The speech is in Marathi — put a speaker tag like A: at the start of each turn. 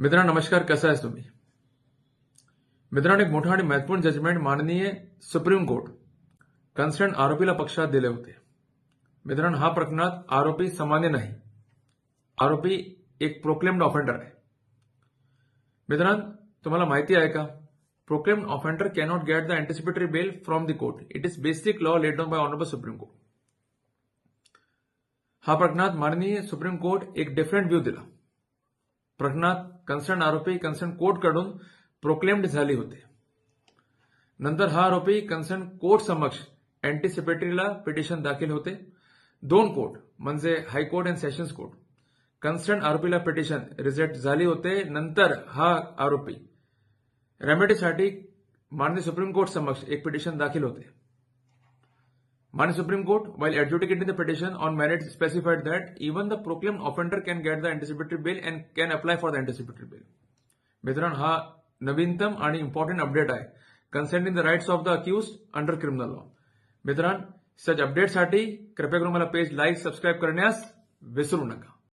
A: मित्रांनो नमस्कार, कसं आहेस तुम्ही? मित्रांनो, एक मोठं आणि महत्वपूर्ण जजमेंट माननीय सुप्रीम कोर्ट कन्सर्न आरोपीला पक्षात दिले होते. मित्रांनो, हा प्रकरणात आरोपी सामान्य नाही. आरोपी एक प्रोक्लेम्ड ऑफेंडर आहे. मित्रांनो, तुम्हाला माहिती आहे का? Proclaimed offender cannot get the anticipatory bail from the court. It is basic law laid down by honourable supreme court. हा प्रकरणात माननीय सुप्रीम कोर्ट एक डिफरंट व्ह्यू दिला. प्रकरणात कन्सर्न आरोपी कन्सर्न कोर्टकडून प्रोक्लेम्ड झाले होते. नंतर हा आरोपी कन्सर्न कोर्ट समक्ष अँटिसिपेटरीला पिटिशन दाखल होते. दोन कोर्ट म्हणजे हायकोर्ट आणि सेशन्स कोर्ट कन्सर्न आरोपीला पिटिशन रिजेक्ट झाले होते. नंतर हा आरोपी रेमेडीसाठी माननीय सुप्रीम कोर्ट समक्ष एक पिटिशन दाखल होते. Mani Supreme Court, while adjudicating the petition on merits, specified that even the proclaimed offender can get the anticipatory bail and can apply for the anticipatory bail. मित्रांनो, हा नवीनतम आणि इम्पॉर्टंट अपडेट आहे concerning the rights of the accused under criminal law. मित्रांनो, सच अपडेटसाठी कृपया करून मला पेज लाईक सबस्क्राईब करण्यास विसरू नका.